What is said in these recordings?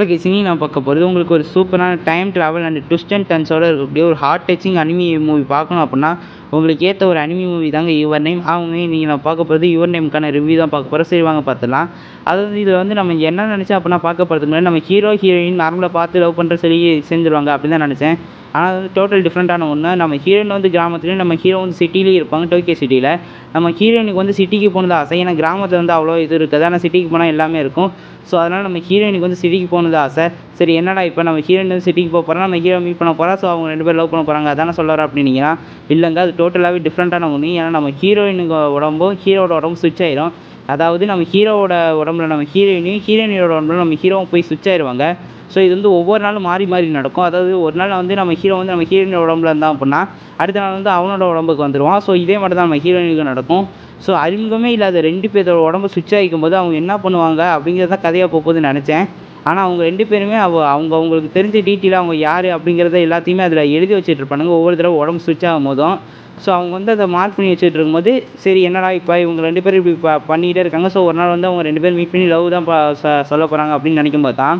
Okay. Cine நான் பார்க்க போறது உங்களுக்கு ஒரு சூப்பரான time travel and twist and டர்ன்ஸோட இருக்கக்கூடிய ஒரு ஹார்ட் டச்சிங் அனிமி மூவி பார்க்கணும் அப்படின்னா, உங்களுக்கு ஏத்த ஒரு அனிமி மூவி தாங்க யுவர் நேம். ஆகவே இன்னைக்கு நான் பார்க்க போறது யுவர் நேம்க்கான ரிவ்யூ தான் பார்க்க போறோம். சரி வாங்க பார்த்துடலாம். அதாவது இதில வந்து நம்ம என்ன நினச்சேன் அப்படின்னா பார்க்க போறதுக்கு முன்னாடி நம்ம ஹீரோ, ஹீரோயின் நார்மலா பார்த்து லவ் பண்ற சொல்லி செஞ்சுருவாங்க அப்படின்னு தான் நினச்சேன். ஆனா அது டோட்டல் டிஃப்ரெண்ட்டான ஒண்ணு. நம்ம ஹீரோயின் வந்து கிராமத்துலயும், நம்ம ஹீரோ வந்து சிட்டிலயும் இருப்பாங்க. டோக்கியோ சிட்டில. நம்ம ஹீரோயினுக்கு வந்து சிட்டிக்கு போகணுது ஆசை. ஏன்னா கிராமத்தில வந்து அவ்வளோ இது இருக்காது. ஆனா சிட்டிக்கு போனா எல்லாமே இருக்கும். ஸோ அதனால நம்ம ஹீரோயினுக்கு வந்து சிட்டிக்கு போகணுது ஆசை. சரி என்னடா இப்போ நம்ம ஹீரோயின் வந்து சிட்டிக்கு போறா, நம்ம ஹீரோ மீட் பண்ண போறா. ஸோ அவங்க 2 பேரும் லவ் பண்ண போறாங்க. அதானே சொல்ல வர அப்படின்னீங்கன்னா, இல்லங்க அது டோட்டலாவே டிஃப்ரெண்ட்டான ஒண்ணு. ஏன்னா நம்ம ஹீரோயினுக்கு உடம்பும், ஹீரோவோட உடம்பும் ஸ்விட்ச் ஆயிரும். அதாவது நம்ம ஹீரோவோட உடம்புல நம்ம ஹீரோயினையும், ஹீரோயினியோட உடம்புல நம்ம ஹீரோவும் போய் ஸ்விட்ச் ஆயிருவாங்க. ஸோ இது வந்து ஒவ்வொரு நாளும் மாறி மாறி நடக்கும். அதாவது ஒரு நாள் வந்து நம்ம ஹீரோ வந்து நம்ம ஹீரோயினோட உடம்புல இருந்தான் அப்படின்னா, அடுத்த நாள் வந்து அவனோட உடம்புக்கு வந்துருவான். ஸோ இதே மாரி தான் நம்ம ஹீரோயினுக்கும் நடக்கும். ஸோ அறிமுகமே இல்லாத 2 பேத்தோட உடம்பு ஸ்விட்ச் ஆகிக்கும்போது அவங்க என்ன பண்ணுவாங்க அப்படிங்கிறது தான் கதையா போகுதுன்னு நெனச்சேன். ஆனா அவங்க 2 பேருமே அவங்க அவங்களுக்கு தெரிஞ்ச டீட்டெயிலா அவங்க யாரு அப்படிங்கிறத எல்லாத்தையுமே அதில எழுதி வச்சுட்ருப்பானுங்க. ஒவ்வொரு தடவ உடம்பு ஸ்விட்ச் ஆகும்போதும். ஸோ அவங்க வந்து அத மார்க் பண்ணி வச்சுட்டு இருக்கும்போது, சரி என்னடா இப்ப இவங்க 2 பேரும் இப்படி பண்ணிக்கிட்டே இருக்காங்க. ஸோ ஒரு நாள் வந்து அவங்க 2 பேரும் மீட் பண்ணி லவ் தான் சொல்லப் போறாங்க அப்படின்னு நெனைக்கும்போது தான்,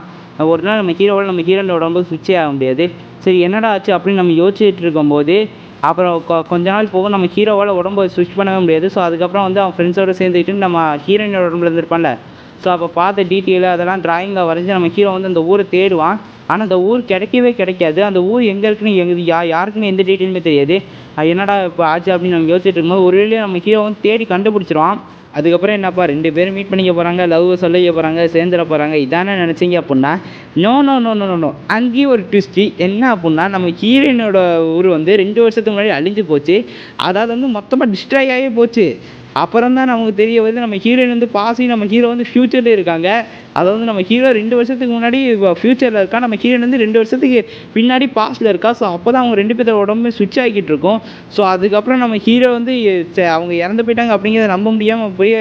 ஒரு நாள் நம்ம ஹீரோவோட நம்ம ஹீரோயினோட உடம்பு ஸ்விட்ச்சே ஆக முடியாது. சரி என்னடா ஆச்சு அப்படின்னு நம்ம யோசிச்சுட்டு இருக்கும்போது, அப்புறம் கொஞ்ச நாள் போக நம்ம ஹீரோவால உடம்ப ஸ்விட்ச் பண்ணவே முடியாது. ஸோ அதுக்கப்புறம் வந்து அவன் ஃப்ரெண்ட்ஸோட சேர்ந்துக்கிட்டு நம்ம ஹீரோயினோட உடம்புல இருந்திருப்பான்ல. ஸோ அப்போ பார்த்த டீட்டெயிலு அதெல்லாம் டிராயிங்ல வரைஞ்சு நம்ம ஹீரோ வந்து அந்த ஊர தேடுவான். ஆனா அந்த ஊர் கிடைக்கவே கிடைக்காது. அந்த ஊர் எங்க இருக்குன்னு யாருக்குமே எந்த டீட்டெயிலுமே தெரியாது. என்னடா இப்போ ஆச்சு அப்படின்னு நம்ம யோசிச்சுட்டு இருக்கும்போது, ஒரு வேளையா நம்ம ஹீரோ வந்து தேடி கண்டுபிடிச்சிருவான். அதுக்கப்புறம் என்னப்பா 2 பேரும் மீட் பண்ணிக்க போறாங்க, லவ் சொல்லிக்க போறாங்க, சேர்ந்துற போறாங்க. இதானே நினைச்சீங்க அப்புட்னா, no no no no no no. அங்கேயும் ஒரு ட்விஸ்ட்டு. என்ன அப்புட்னா, நம்ம ஹீரோயினோட ஊர் வந்து 2 வருஷத்துக்கு முன்னாடி அழிஞ்சு போச்சு. அதாவது வந்து மொத்தமா டிஸ்ட்ராய் ஆயே போச்சு. அப்புறம் தான் நமக்கு தெரிய வருது நம்ம ஹீரோயின் வந்து நம்ம ஹீரோ வந்து ஃப்யூச்சர்ல இருக்காங்க. அதாவது நம்ம ஹீரோ 2 வருஷத்துக்கு முன்னாடி ஃப்யூச்சர்ல இருக்கான். நம்ம ஹீரோயின் வந்து 2 வருஷத்துக்கு பின்னாடி பாஸ்ட்ல இருக்கா. ஸோ அப்பதான் அவங்க 2 பேத்தோட உடம்புமே ஸ்விட்ச் ஆகிட்டு இருக்கும். ஸோ அதுக்கப்புறம் நம்ம ஹீரோ வந்து அவங்க இறந்து போயிட்டாங்க அப்படிங்கிறத நம்ப முடியாம போய்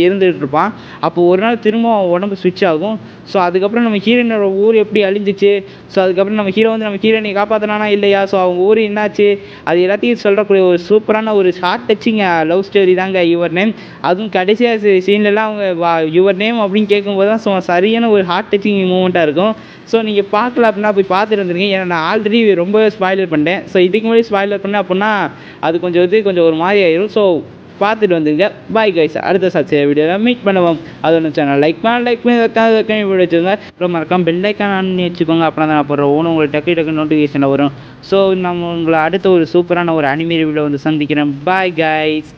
இருந்துட்டு இருப்பான். அப்போ ஒரு நாள் திரும்ப அவன் உடம்பு ஸ்விட்ச் ஆகும். ஸோ அதுக்கப்புறம் நம்ம ஹீரோயினோட ஊர் எப்படி அழிஞ்சிச்சு. ஸோ அதுக்கப்புறம் நம்ம ஹீரோ வந்து நம்ம ஹீரோயினை காப்பாத்துனானா இல்லையா? ஸோ அவங்க ஊர் என்னாச்சு? அது எல்லாத்தையும் சொல்லக்கூடிய ஒரு சூப்பரான ஒரு ஹார்ட் டச்சிங் லவ் ஸ்டோரி தாங்க யுவர் நேம். அதுவும் கடைசியா சீன்லலாம் அவங்க யுவர் நேம் அப்படின்னு கேட்கும்போது தான் சரியான ஒரு ஹார்ட் டச்சிங் மூமெண்ட்டா இருக்கும். ஸோ நீங்க பார்க்கல அப்படின்னா போய் பார்த்துட்டு வந்துருங்க. ஏன்னா நான் ஆல்ரெடி ரொம்பவே ஸ்பாயிலர் பண்ணிட்டேன். ஸோ இதுக்கு முன்னாடி ஸ்பாயிலர் பண்ணேன் அப்படின்னா, அது கொஞ்சம் ஒரு மாரி ஆயிரும். ஸோ பார்த்துட்டு வந்துருங்க. Bye guys. அடுத்த வீடியோல மீட் பண்ணுவோம். அது ஒண்ணு சேனல் லைக் பண்ணி வீடியோ வச்சுக்கோங்க. அப்புறம் மறக்காம பெல் ஐக்கான் ஆன் பண்ணி வச்சுக்கோங்க. அப்பனா தான் நான் போடுற உங்களுக்கு டக்கு நோட்டிஃபிகேஷன் வரும். ஸோ நம்ம உங்கள அடுத்த ஒரு சூப்பரான ஒரு அனிமே ரிவ்யூல வந்து சந்திக்கிறேன். Bye guys.